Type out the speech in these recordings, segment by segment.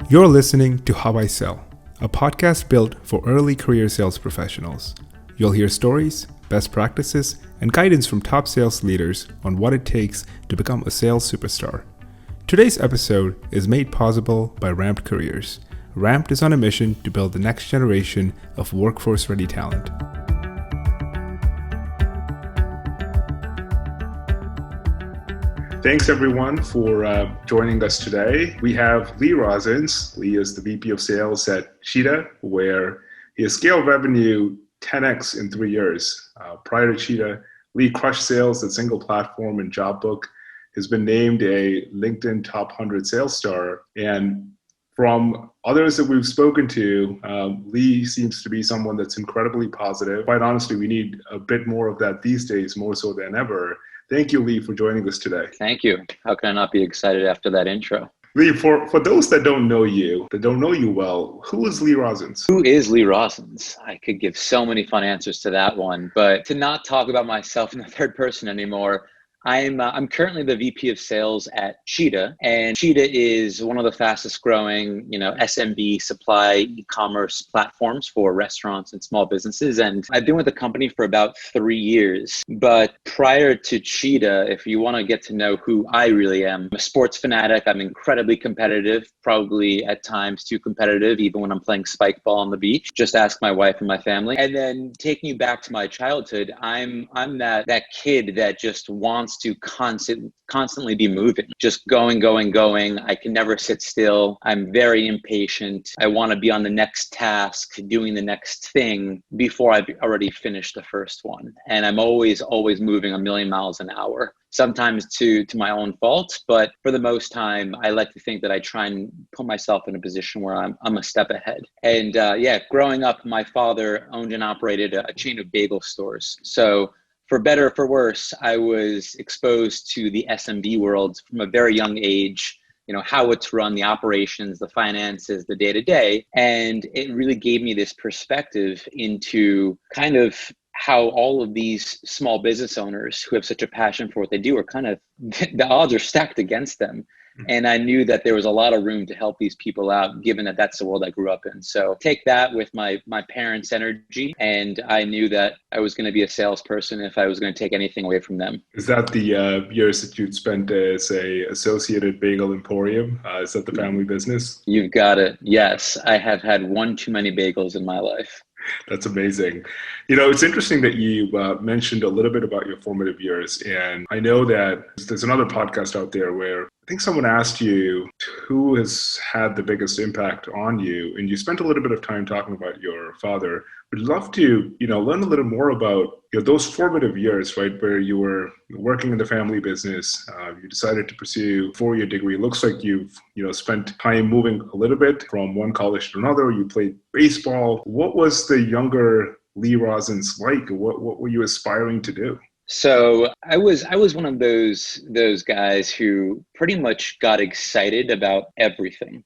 You're listening to How I Sell, a podcast built for early career sales professionals. You'll hear stories, best practices, and guidance from top sales leaders on what it takes to become a sales superstar. Today's episode is made possible by Revved Careers. Revved is on a mission to build the next generation of workforce-ready talent. Thanks everyone for joining us today. We have Lee Rozins. Lee is the VP of Sales at Cheetah, where he has scaled revenue 10x in 3 years. Prior to Cheetah, Lee crushed sales at Single Platform and JobBook, has been named a LinkedIn Top 100 Sales Star. And from others that we've spoken to, Lee seems to be someone that's incredibly positive. Quite honestly, we need a bit more of that these days, more so than ever. Thank you, Lee, for joining us today. Thank you. How can I not be excited after that intro? Lee, for those that don't know you well, who is Lee Rozins? Who is Lee Rozins? I could give so many fun answers to that one, but to not talk about myself in the third person anymore, I'm currently the VP of Sales at Cheetah, and Cheetah is one of the fastest growing, SMB supply e-commerce platforms for restaurants and small businesses. And I've been with the company for about 3 years. But prior to Cheetah, if you want to get to know who I really am, I'm a sports fanatic. I'm incredibly competitive, probably at times too competitive, even when I'm playing spike ball on the beach. Just ask my wife and my family. And then taking you back to my childhood, I'm that kid that just wants to constantly be moving, just going. I can never sit still. I'm very impatient. I want to be on the next task, doing the next thing before I've already finished the first one. And I'm always moving a million miles an hour, sometimes to my own fault. But for the most time, I like to think that I try and put myself in a position where I'm a step ahead. And growing up, my father owned and operated a chain of bagel stores. So for better or for worse, I was exposed to the SMB world from a very young age, how it's run, the operations, the finances, the day-to-day. And it really gave me this perspective into kind of how all of these small business owners who have such a passion for what they do are kind of, the odds are stacked against them. And I knew that there was a lot of room to help these people out, given that that's the world I grew up in. So take that with my parents' energy. And I knew that I was going to be a salesperson if I was going to take anything away from them. Is that the years that you'd spent as a Associated Bagel Emporium? Is that the family business? You've got it. Yes, I have had one too many bagels in my life. That's amazing. It's interesting that you mentioned a little bit about your formative years. And I know that there's another podcast out there where I think someone asked you who has had the biggest impact on you. And you spent a little bit of time talking about your father. We'd love to, learn a little more about those formative years, right, where you were working in the family business. You decided to pursue a 4-year degree. It looks like you've, spent time moving a little bit from one college to another. You played baseball. What was the younger Lee Rozins like? What were you aspiring to do? So I was one of those guys who pretty much got excited about everything.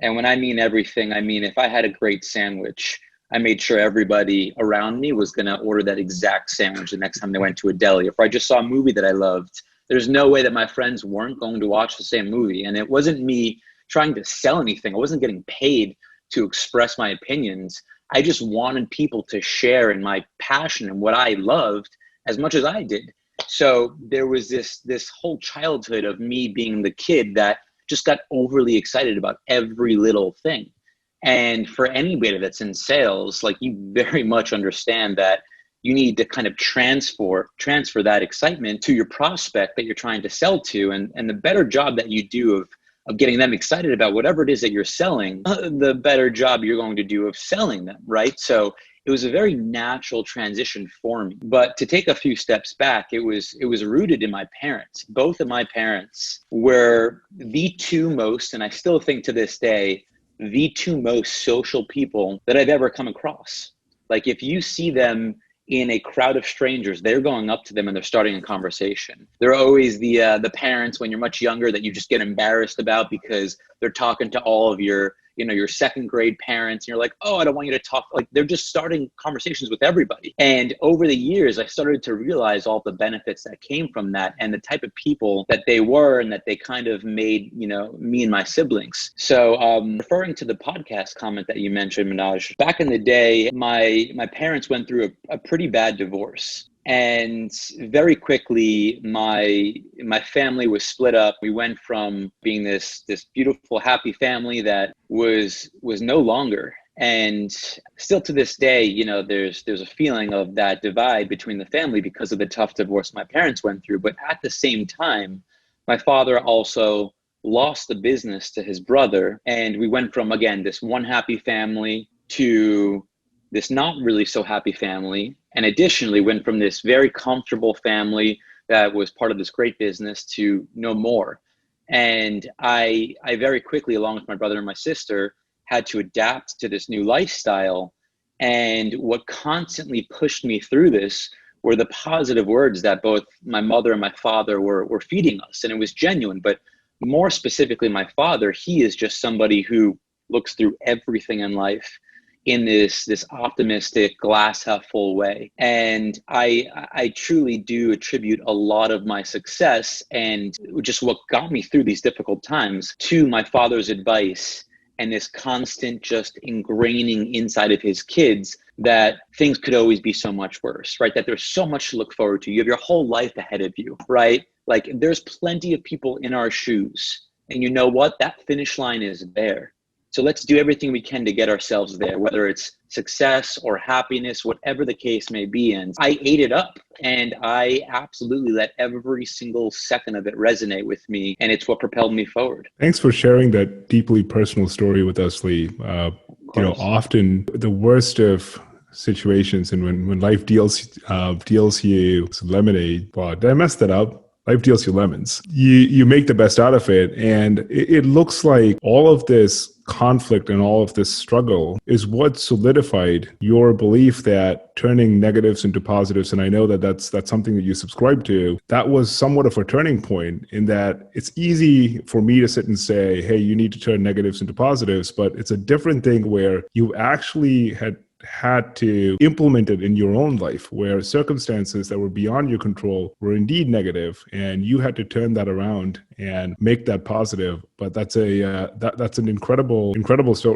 And when I mean everything, I mean if I had a great sandwich, I made sure everybody around me was going to order that exact sandwich the next time they went to a deli. If I just saw a movie that I loved, there's no way that my friends weren't going to watch the same movie. And it wasn't me trying to sell anything. I wasn't getting paid to express my opinions. I just wanted people to share in my passion and what I loved as much as I did. So there was this whole childhood of me being the kid that just got overly excited about every little thing. And for anybody that's in sales, like, you very much understand that you need to kind of transfer that excitement to your prospect that you're trying to sell to. And the better job that you do of getting them excited about whatever it is that you're selling, the better job you're going to do of selling them, right? So it was a very natural transition for me. But to take a few steps back, it was rooted in my parents. Both of my parents were the two most, and I still think to this day, the two most social people that I've ever come across. Like, if you see them in a crowd of strangers, they're going up to them and they're starting a conversation. They're always the parents when you're much younger that you just get embarrassed about because they're talking to all of your your second grade parents, and you're like, oh, I don't want you to talk. Like, they're just starting conversations with everybody. And over the years, I started to realize all the benefits that came from that and the type of people that they were and that they kind of made, me and my siblings. So referring to the podcast comment that you mentioned, Manoj, back in the day, my parents went through a pretty bad divorce. And very quickly, my family was split up. We went from being this beautiful, happy family that was no longer. And still to this day, there's a feeling of that divide between the family because of the tough divorce my parents went through. But at the same time, my father also lost the business to his brother. And we went from, again, this one happy family to this not really so happy family. And additionally went from this very comfortable family that was part of this great business to no more. And I very quickly, along with my brother and my sister, had to adapt to this new lifestyle. And what constantly pushed me through this were the positive words that both my mother and my father were feeding us. And it was genuine, but more specifically, my father, he is just somebody who looks through everything in life in this optimistic glass half full way. And I truly do attribute a lot of my success and just what got me through these difficult times to my father's advice and this constant just ingraining inside of his kids that things could always be so much worse, right? That there's so much to look forward to. You have your whole life ahead of you, right? Like, there's plenty of people in our shoes. And you know what? That finish line is there. So let's do everything we can to get ourselves there, whether it's success or happiness, whatever the case may be. And I ate it up, and I absolutely let every single second of it resonate with me. And it's what propelled me forward. Thanks for sharing that deeply personal story with us, Lee. Often the worst of situations, and when life deals you some lemonade, well, did I mess that up? Life deals you lemons. You make the best out of it. And it looks like all of this conflict and all of this struggle is what solidified your belief that turning negatives into positives, and I know that that's something that you subscribe to, that was somewhat of a turning point, in that it's easy for me to sit and say, hey, you need to turn negatives into positives, but it's a different thing where you actually had to implement it in your own life, where circumstances that were beyond your control were indeed negative, and you had to turn that around and make that positive. But that's an incredible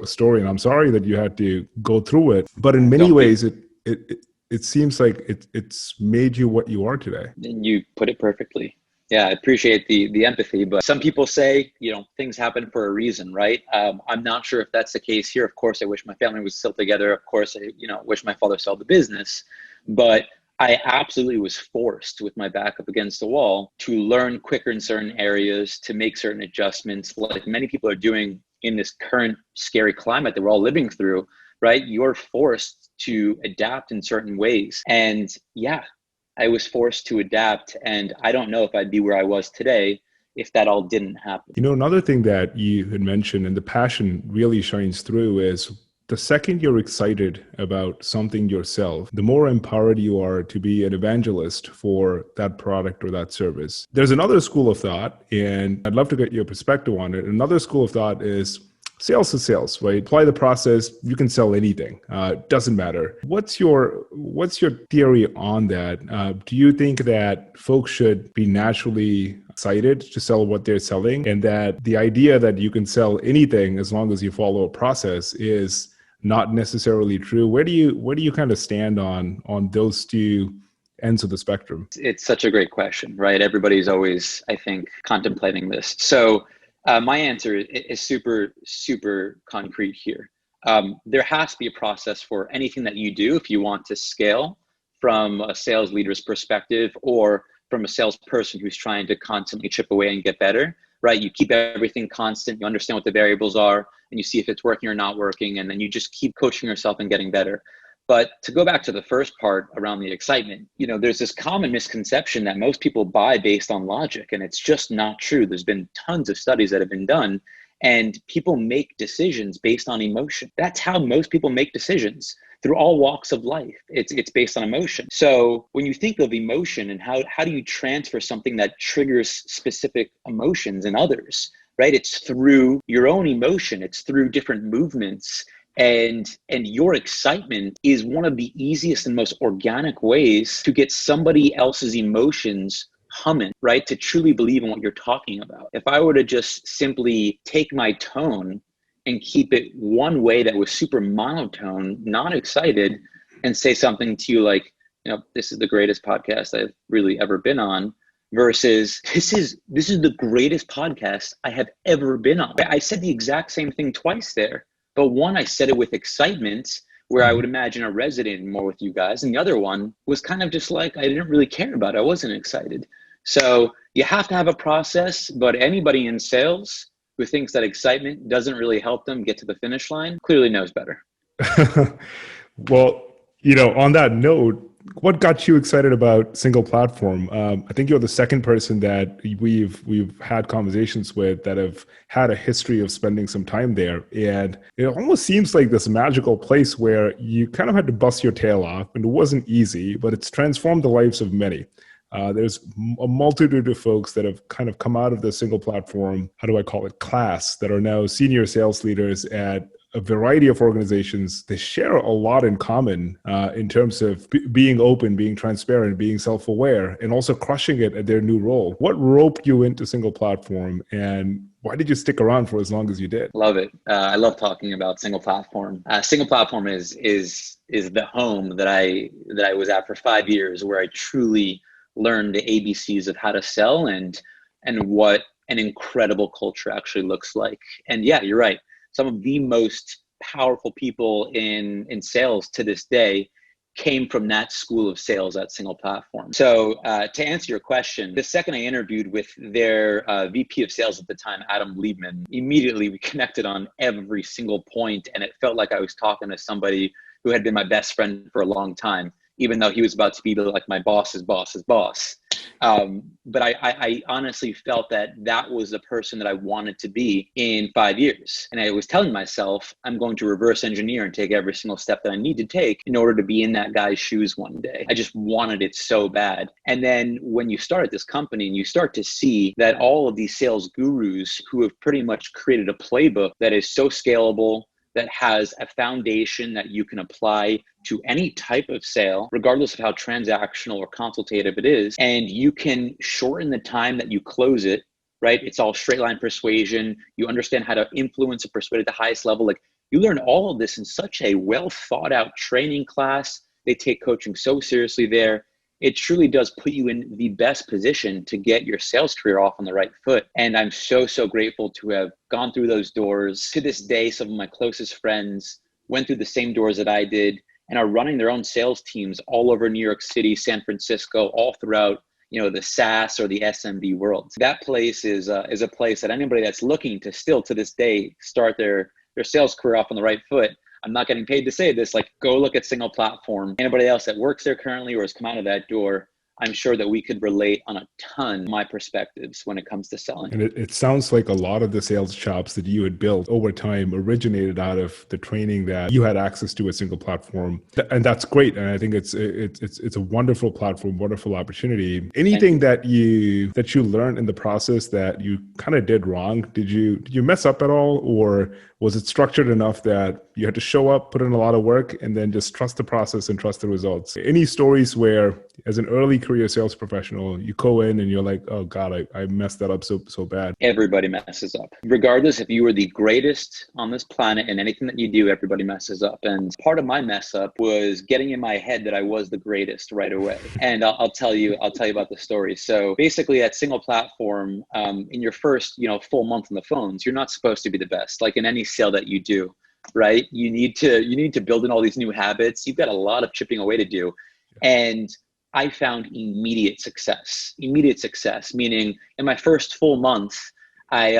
story, and I'm sorry that you had to go through it. But in many ways, it seems like it's made you what you are today. You put it perfectly. Yeah, I appreciate the empathy, but some people say, things happen for a reason, right? I'm not sure if that's the case here. Of course, I wish my family was still together. Of course, I wish my father sold the business, but I absolutely was forced, with my back up against the wall, to learn quicker in certain areas, to make certain adjustments, like many people are doing in this current scary climate that we're all living through, right? You're forced to adapt in certain ways. And yeah, I was forced to adapt, and I don't know if I'd be where I was today if that all didn't happen. Another thing that you had mentioned, and the passion really shines through, is the second you're excited about something yourself, the more empowered you are to be an evangelist for that product or that service. There's another school of thought, and I'd love to get your perspective on it. Another school of thought is sales is sales, right? Apply the process. You can sell anything. Doesn't matter. What's your theory on that? Do you think that folks should be naturally excited to sell what they're selling, and that the idea that you can sell anything as long as you follow a process is not necessarily true? Where do you kind of stand on those two ends of the spectrum? It's such a great question, right? Everybody's always, I think, contemplating this. So my answer is super, super concrete here. There has to be a process for anything that you do if you want to scale from a sales leader's perspective, or from a salesperson who's trying to constantly chip away and get better, right? You keep everything constant, you understand what the variables are, and you see if it's working or not working, and then you just keep coaching yourself and getting better. But to go back to the first part around the excitement, there's this common misconception that most people buy based on logic, and it's just not true. There's been tons of studies that have been done, and people make decisions based on emotion. That's how most people make decisions through all walks of life. It's based on emotion. So when you think of emotion and how do you transfer something that triggers specific emotions in others, right? It's through your own emotion. It's through different movements. And your excitement is one of the easiest and most organic ways to get somebody else's emotions humming, right? To truly believe in what you're talking about. If I were to just simply take my tone and keep it one way that was super monotone, not excited, and say something to you like, this is the greatest podcast I've really ever been on, versus this is the greatest podcast I have ever been on. I said the exact same thing twice there. But one, I said it with excitement, where I would imagine I resonated more with you guys. And the other one was kind of just like, I didn't really care about it. I wasn't excited. So you have to have a process, but anybody in sales who thinks that excitement doesn't really help them get to the finish line clearly knows better. Well, on that note, what got you excited about single platform? I think you're the second person that we've had conversations with that have had a history of spending some time there. And it almost seems like this magical place where you kind of had to bust your tail off, and it wasn't easy, but it's transformed the lives of many. There's a multitude of folks that have kind of come out of the single platform, how do I call it, class, that are now senior sales leaders at a variety of organizations. They share a lot in common in terms of being open, being transparent, being self-aware, and also crushing it at their new role. What roped you into single platform, and why did you stick around for as long as you did? Love it. I love talking about single platform. Single platform is the home that I was at for 5 years, where I truly learned the ABCs of how to sell and what an incredible culture actually looks like. And yeah, you're right. Some of the most powerful people in sales to this day came from that school of sales at single platform. So to answer your question, the second I interviewed with their VP of sales at the time, Adam Liebman, immediately we connected on every single point, and it felt like I was talking to somebody who had been my best friend for a long time, even though he was about to be like my boss's boss's boss. But I honestly felt that was the person that I wanted to be in 5 years. And I was telling myself, I'm going to reverse engineer and take every single step that I need to take in order to be in that guy's shoes one day. I just wanted it so bad. And then when you start at this company and you start to see that all of these sales gurus who have pretty much created a playbook that is so scalable, that has a foundation that you can apply to any type of sale, regardless of how transactional or consultative it is. And you can shorten the time that you close it, right? It's all straight line persuasion. You understand how to influence and persuade at the highest level. Like, you learn all of this in such a well thought out training class. They take coaching so seriously there. It truly does put you in the best position to get your sales career off on the right foot. And I'm so grateful to have gone through those doors. To this day, some of my closest friends went through the same doors that I did and are running their own sales teams all over New York City, San Francisco, all throughout, the SaaS or the SMB world. That place is a place that anybody that's looking to still to this day start their sales career off on the right foot. I'm not getting paid to say this, like, go look at single platform. Anybody else that works there currently or has come out of that door, I'm sure that we could relate on a ton of my perspectives when it comes to selling. And it sounds like a lot of the sales chops that you had built over time originated out of the training that you had access to a single platform. And that's great. And I think it's a wonderful platform, wonderful opportunity. Anything that you learned in the process that you kind of did wrong, did you mess up at all? Or was it structured enough that you had to show up, put in a lot of work, and then just trust the process and trust the results? Any stories where, as an early career sales professional, you go in and you're like, oh God, I messed that up so bad? Everybody messes up. Regardless if you were the greatest on this planet and anything that you do, everybody messes up. And part of my mess up was getting in my head that I was the greatest right away. And I'll tell you about the story. So basically at single platform, in your first, full month on the phones, you're not supposed to be the best. Like in any sale that you do, right? You need to build in all these new habits. You've got a lot of chipping away to do. And I found immediate success, meaning in my first full month, I,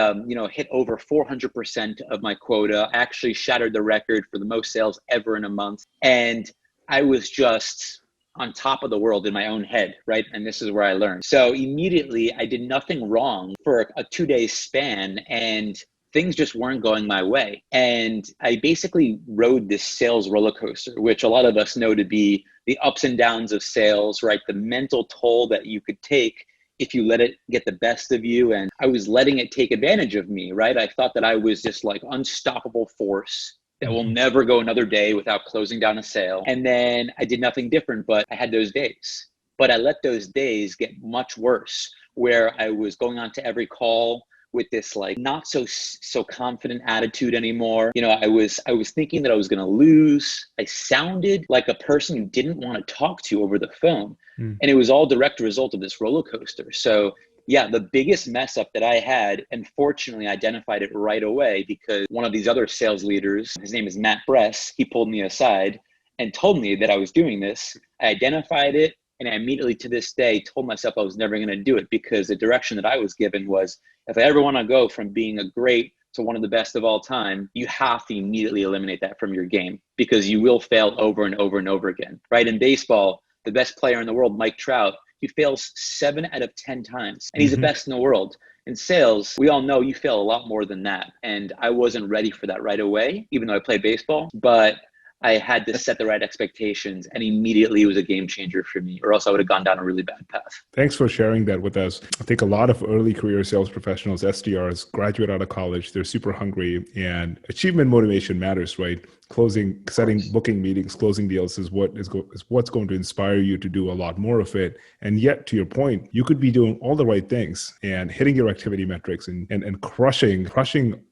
hit over 400% of my quota. I actually shattered the record for the most sales ever in a month. And I was just on top of the world in my own head, right? And this is where I learned. So immediately I did nothing wrong for a 2-day span, and things just weren't going my way. And I basically rode this sales roller coaster, which a lot of us know to be the ups and downs of sales, right? The mental toll that you could take if you let it get the best of you. And I was letting it take advantage of me, right? I thought that I was this like unstoppable force that will never go another day without closing down a sale. And then I did nothing different, but I had those days. But I let those days get much worse, where I was going on to every call with this like not so confident attitude anymore. You know, I was thinking that I was going to lose. I sounded like a person who didn't want to talk to over the phone. And it was all direct result of this roller coaster. So yeah, the biggest mess up that I had, and fortunately I identified it right away, because one of these other sales leaders, his name is Matt Bress, he pulled me aside and told me that I was doing this. I identified it, and I immediately to this day told myself I was never going to do it, because the direction that I was given was, if I ever want to go from being a great to one of the best of all time, you have to immediately eliminate that from your game, because you will fail over and over and over again, right? In baseball, the best player in the world, Mike Trout, he fails 7 out of 10 times, and he's the best in the world. In sales, we all know you fail a lot more than that. And I wasn't ready for that right away, even though I played baseball, but I had to set the right expectations, and immediately it was a game changer for me, or else I would have gone down a really bad path. Thanks for sharing that with us. I think a lot of early career sales professionals, SDRs, graduate out of college, they're super hungry, and achievement motivation matters, right? Closing, setting, booking meetings, closing deals is what's going to inspire you to do a lot more of it. And yet, to your point, you could be doing all the right things and hitting your activity metrics and crushing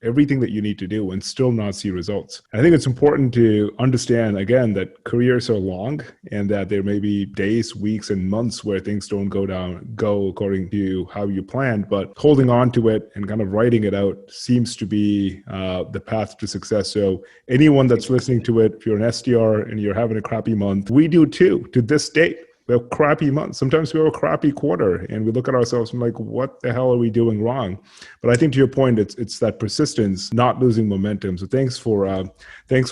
everything that you need to do and still not see results. I think it's important to understand, again, that careers are long and that there may be days, weeks, and months where things don't go according to how you planned, but holding on to it and kind of writing it out seems to be the path to success. So anyone that's listening to it, if you're an SDR and you're having a crappy month, we do too, to this date. We have crappy months. Sometimes we have a crappy quarter, and we look at ourselves and like, what the hell are we doing wrong? But I think to your point, it's that persistence, not losing momentum. So thanks for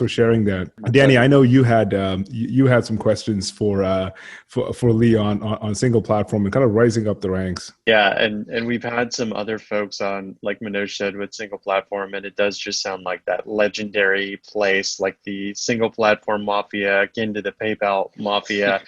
sharing that, Danny. I know you had some questions for Lee on single platform and kind of rising up the ranks. Yeah, and we've had some other folks on, like Manoj said, with single platform, and it does just sound like that legendary place, like the single platform mafia, akin to the PayPal mafia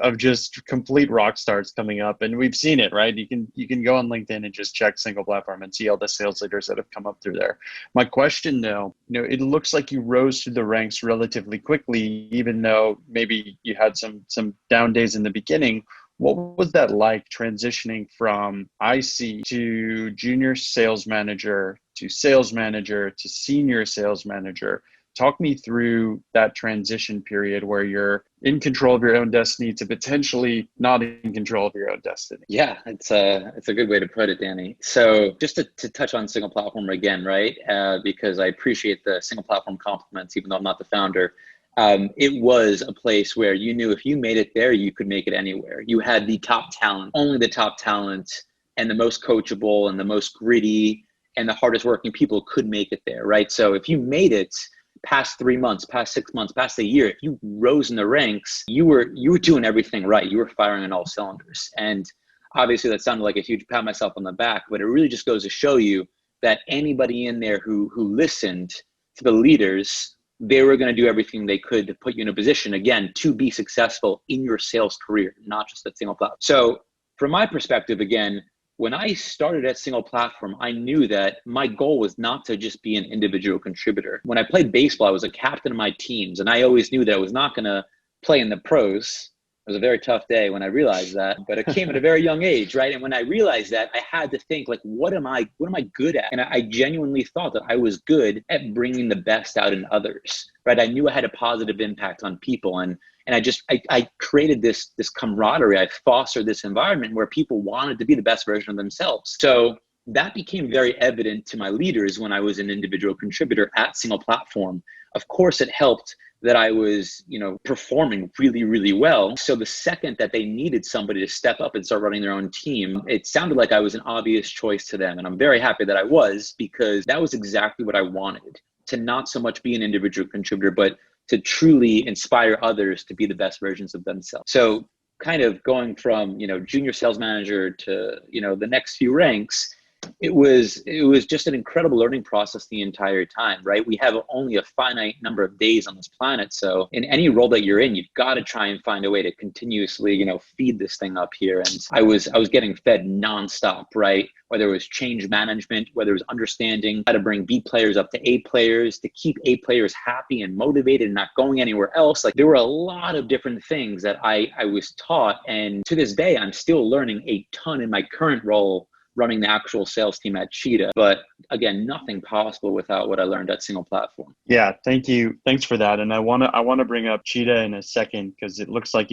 of just complete rock stars coming up. And we've seen it, right? You can go on LinkedIn and just check single platform and see all the sales leaders that have come up through there. My question though, it looks like you rose through the ranks relatively quickly, even though maybe you had some down days in the beginning. What was that like, transitioning from IC to junior sales manager to senior sales manager? Talk me through that transition period where you're in control of your own destiny to potentially not in control of your own destiny. Yeah, it's a good way to put it, Danny. So just to touch on single platform again, right? Because I appreciate the single platform compliments, even though I'm not the founder. It was a place where you knew if you made it there, you could make it anywhere. You had the top talent, only the top talent, and the most coachable and the most gritty and the hardest working people could make it there, right? So if you made it past 3 months, past 6 months, past a year, if you rose in the ranks, you were doing everything right. You were firing on all cylinders. And obviously that sounded like a huge pat myself on the back, but it really just goes to show you that anybody in there who listened to the leaders, they were going to do everything they could to put you in a position, again, to be successful in your sales career, not just at single platform. So from my perspective, again, when I started at single platform, I knew that my goal was not to just be an individual contributor. When I played baseball, I was a captain of my teams, and I always knew that I was not going to play in the pros. It was a very tough day when I realized that, but it came at a very young age, right? And when I realized that, I had to think, like, what am I good at? And I genuinely thought that I was good at bringing the best out in others, right? I knew I had a positive impact on people, and I created this camaraderie. I fostered this environment where people wanted to be the best version of themselves. So that became very evident to my leaders when I was an individual contributor at single platform. Of course, it helped that I was, performing really, really well. So the second that they needed somebody to step up and start running their own team, it sounded like I was an obvious choice to them. And I'm very happy that I was, because that was exactly what I wanted, to not so much be an individual contributor, but to truly inspire others to be the best versions of themselves. So kind of going from, junior sales manager to, the next few ranks, It was just an incredible learning process the entire time, right? We have only a finite number of days on this planet. So in any role that you're in, you've got to try and find a way to continuously, feed this thing up here. And I was getting fed nonstop, right? Whether it was change management, whether it was understanding how to bring B players up to A players, to keep A players happy and motivated and not going anywhere else. Like, there were a lot of different things that I was taught. And to this day, I'm still learning a ton in my current role, running the actual sales team at Cheetah. But again, nothing possible without what I learned at Single Platform. Yeah, thank you. Thanks for that. And I want to bring up Cheetah in a second, because it looks like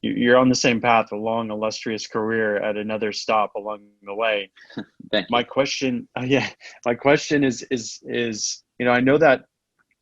you're on the same path, a long, illustrious career at another stop along the way. Thank you. My question is, I know that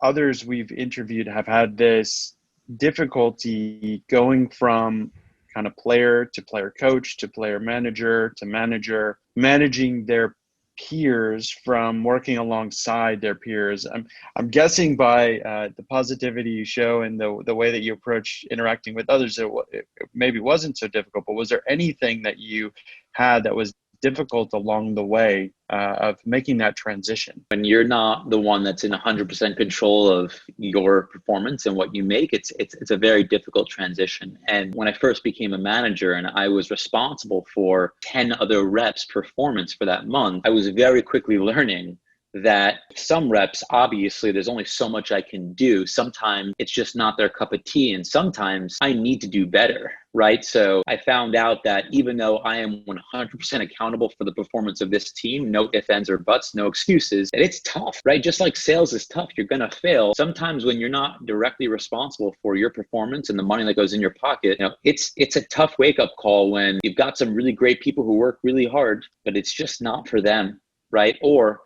others we've interviewed have had this difficulty going from kind of player to player coach to player manager to manager, managing their peers from working alongside their peers. I'm guessing by the positivity you show and the way that you approach interacting with others, it maybe wasn't so difficult. But was there anything that you had that was difficult along the way of making that transition? When you're not the one that's in 100% control of your performance and what you make, it's a very difficult transition. And when I first became a manager and I was responsible for 10 other reps' performance for that month, I was very quickly learning that some reps, obviously, there's only so much I can do. Sometimes it's just not their cup of tea, and sometimes I need to do better, right? So I found out that even though I am 100% accountable for the performance of this team, no ifs, ands, or buts, no excuses, that it's tough, right? Just like sales is tough, you're gonna fail. Sometimes when you're not directly responsible for your performance and the money that goes in your pocket, it's a tough wake-up call when you've got some really great people who work really hard, but it's just not for them, right? Or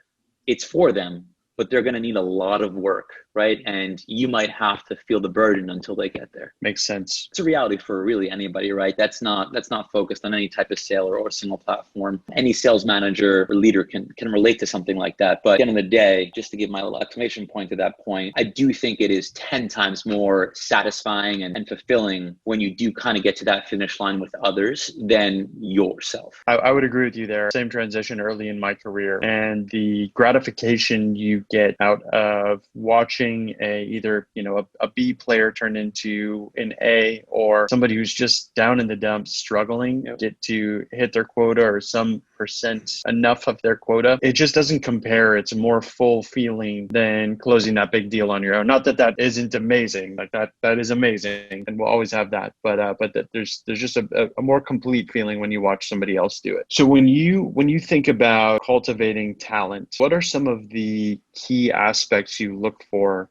it's for them, but they're going to need a lot of work, right? And you might have to feel the burden until they get there. Makes sense. It's a reality for really anybody, right? That's not focused on any type of sale or single platform. Any sales manager or leader can relate to something like that. But at the end of the day, just to give my little exclamation point to that point, I do think it is 10 times more satisfying and fulfilling when you do kind of get to that finish line with others than yourself. I would agree with you there. Same transition early in my career, and the gratification you get out of watching either a B player turn into an A, or somebody who's just down in the dumps struggling get to hit their quota or some percent enough of their quota. It just doesn't compare. It's a more full feeling than closing that big deal on your own. Not that isn't amazing. Like that is amazing, and we'll always have that. But that there's just a more complete feeling when you watch somebody else do it. So when you think about cultivating talent, what are some of the key aspects you look for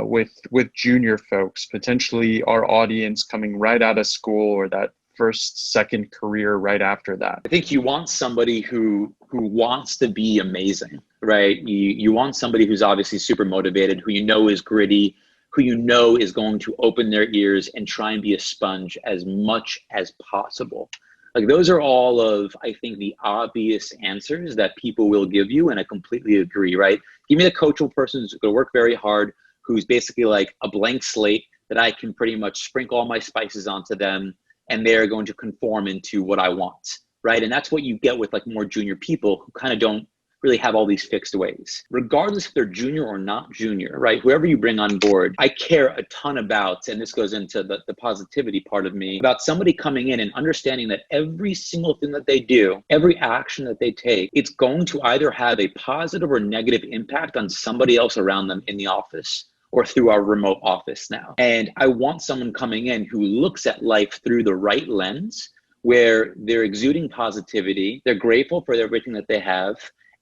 with junior folks, potentially our audience coming right out of school or that second career right after that? I think you want somebody who wants to be amazing, right? You want somebody who's obviously super motivated, who is gritty, who is going to open their ears and try and be a sponge as much as possible. Like, those are all of, I think, the obvious answers that people will give you, and I completely agree, right? Give me the coachable person who's going to work very hard, who's basically like a blank slate that I can pretty much sprinkle all my spices onto them, and they're going to conform into what I want, right? And that's what you get with like more junior people who kind of don't really have all these fixed ways. Regardless if they're junior or not junior, right? Whoever you bring on board, I care a ton about, and this goes into the positivity part of me, about somebody coming in and understanding that every single thing that they do, every action that they take, it's going to either have a positive or negative impact on somebody else around them in the office or through our remote office now. And I want someone coming in who looks at life through the right lens, where they're exuding positivity, they're grateful for everything that they have,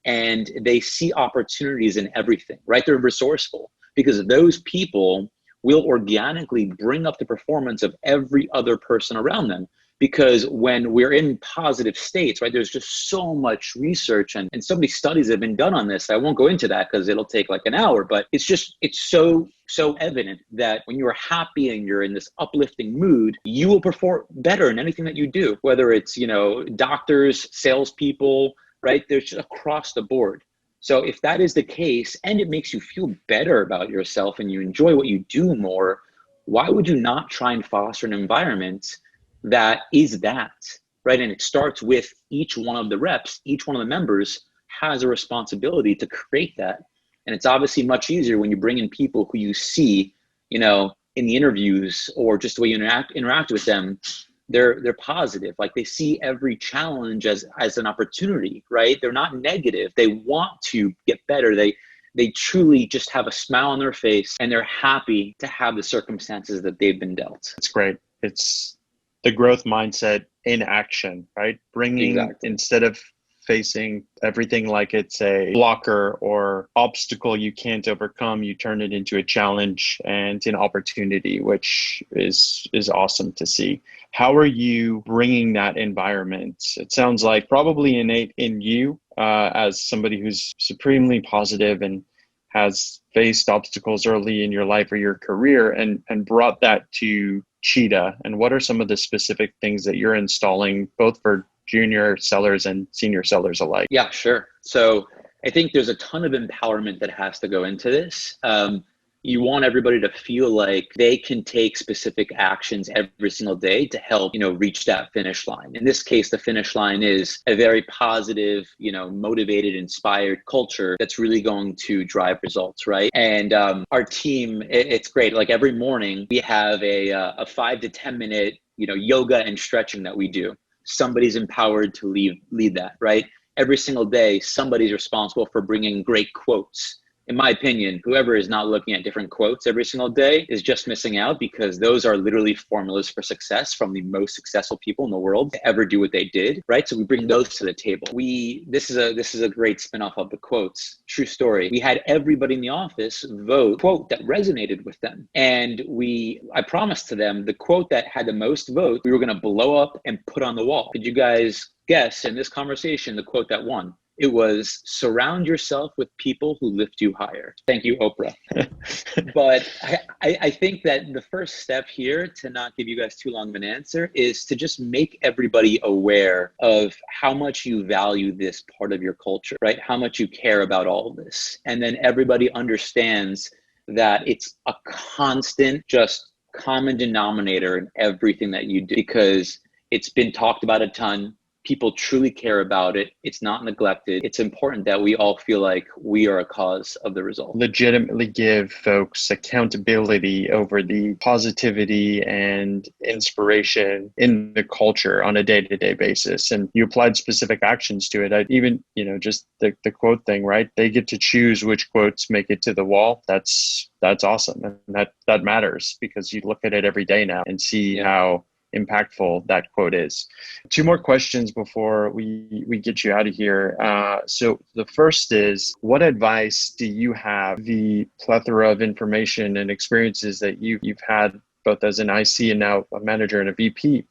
and they see opportunities in everything, right? They're resourceful, because those people will organically bring up the performance of every other person around them. Because when we're in positive states, right, there's just so much research and so many studies have been done on this. I won't go into that because it'll take like an hour, but it's so evident that when you're happy and you're in this uplifting mood, you will perform better in anything that you do, whether it's, doctors, salespeople, right? There's just across the board. So if that is the case and it makes you feel better about yourself and you enjoy what you do more, why would you not try and foster an environment that is that, right? And it starts with each one of the reps, each one of the members has a responsibility to create that. And it's obviously much easier when you bring in people who you see, you know, in the interviews or just the way you interact with them. They're positive. Like they see every challenge as an opportunity, right? They're not negative. They want to get better. They truly just have a smile on their face and they're happy to have the circumstances that they've been dealt. It's great. It's the growth mindset in action, right? Bringing, instead of facing everything like it's a blocker or obstacle you can't overcome, you turn it into a challenge and an opportunity, which is awesome to see. How are you bringing that environment? It sounds like probably innate in you as somebody who's supremely positive and has faced obstacles early in your life or your career and brought that to Cheetah. And what are some of the specific things that you're installing both for junior sellers and senior sellers alike? Yeah, sure. So I think there's a ton of empowerment that has to go into this. You want everybody to feel like they can take specific actions every single day to help, you know, reach that finish line. In this case, the finish line is a very positive, you know, motivated, inspired culture that's really going to drive results, right? And our team, it's great. Like every morning we have a 5 to 10 minute, you know, yoga and stretching that we do. Somebody's empowered to lead that, right? Every single day, somebody's responsible for bringing great quotes. In my opinion, whoever is not looking at different quotes every single day is just missing out, because those are literally formulas for success from the most successful people in the world to ever do what they did, right? So we bring those to the table. This is a great spinoff of the quotes. True story. We had everybody in the office vote quote that resonated with them. And I promised to them the quote that had the most votes, we were going to blow up and put on the wall. Could you guys guess in this conversation the quote that won? It was, surround yourself with people who lift you higher. Thank you, Oprah. But I think that the first step here, to not give you guys too long of an answer, is to just make everybody aware of how much you value this part of your culture, right? How much you care about all of this. And then everybody understands that it's a constant, just common denominator in everything that you do, because it's been talked about a ton. People truly care about it. It's not neglected. It's important that we all feel like we are a cause of the result. Legitimately give folks accountability over the positivity and inspiration in the culture on a day-to-day basis. And you applied specific actions to it. Even, you know, just the quote thing, right? They get to choose which quotes make it to the wall. That's awesome. And that matters, because you look at it every day now and see how impactful that quote is. 2 more questions before we get you out of here. So the first is, what advice do you have, the plethora of information and experiences that you've had both as an IC and now a manager and a VP,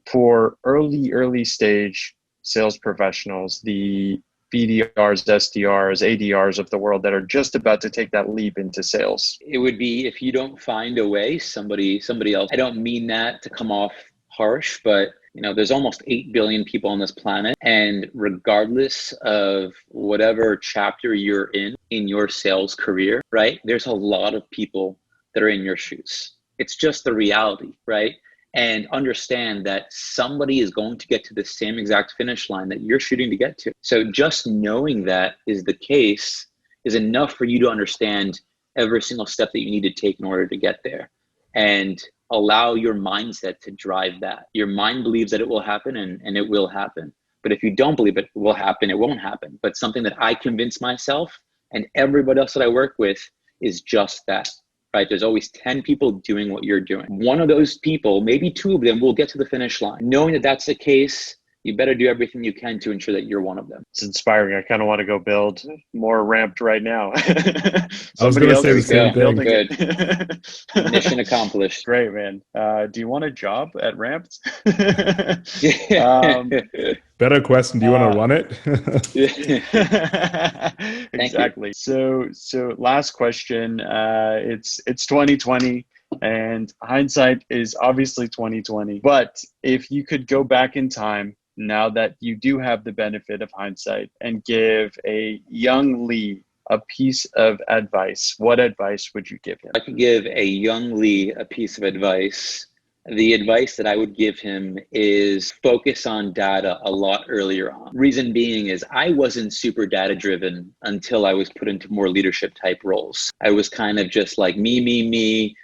for early stage sales professionals, the BDRs, SDRs, ADRs of the world that are just about to take that leap into sales? It would be, if you don't find a way, somebody else. I don't mean that to come off harsh, but you know, there's almost 8 billion people on this planet. And regardless of whatever chapter you're in your sales career, right? There's a lot of people that are in your shoes. It's just the reality, right? And understand that somebody is going to get to the same exact finish line that you're shooting to get to. So just knowing that is the case is enough for you to understand every single step that you need to take in order to get there, and allow your mindset to drive that. Your mind believes that it will happen, and it will happen. But if you don't believe it will happen, it won't happen. But something that I convince myself and everybody else that I work with is just that. Right? There's always 10 people doing what you're doing. One of those people, maybe 2 of them, will get to the finish line. Knowing that that's the case, you better do everything you can to ensure that you're one of them. It's inspiring. I kind of want to go build more Ramped right now. I was going to say the same thing. Good. Mission accomplished. Great, man. Do you want a job at Ramped? Better question. Do you want to run it? Exactly. So last question. It's 2020. And hindsight is obviously 2020. But if you could go back in time, now that you do have the benefit of hindsight, and give a young Lee a piece of advice, what advice would you give him? I could give a young Lee a piece of advice. The advice that I would give him is focus on data a lot earlier on. Reason being is I wasn't super data driven until I was put into more leadership type roles. I was kind of just like me,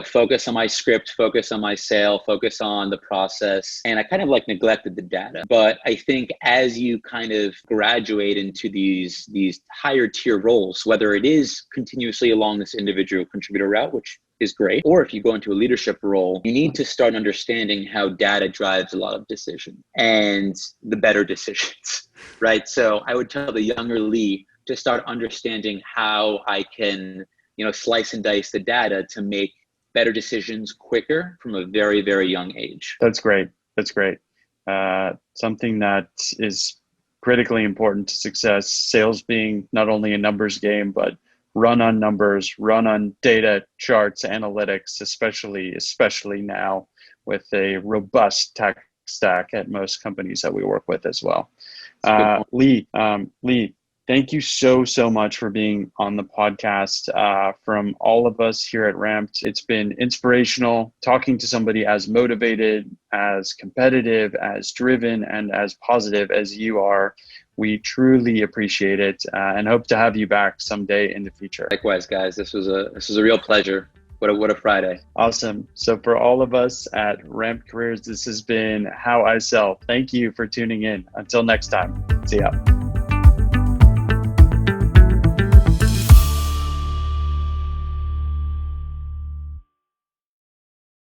focus on my script, focus on my sale, focus on the process. And I kind of like neglected the data. But I think as you kind of graduate into these higher tier roles, whether it is continuously along this individual contributor route, which is great, or if you go into a leadership role, you need to start understanding how data drives a lot of decision and the better decisions, right? So I would tell the younger Lee to start understanding how I can, slice and dice the data to make better decisions quicker from a very, very young age. That's great. Something that is critically important to success, sales being not only a numbers game, but run on numbers, run on data, charts, analytics, especially now with a robust tech stack at most companies that we work with as well. Lee, thank you so much for being on the podcast. From all of us here at Revved, it's been inspirational talking to somebody as motivated, as competitive, as driven, and as positive as you are. We truly appreciate it and hope to have you back someday in the future. Likewise, guys. This was a real pleasure. What a Friday. Awesome. So for all of us at Revved Careers, this has been How I Sell. Thank you for tuning in. Until next time. See ya.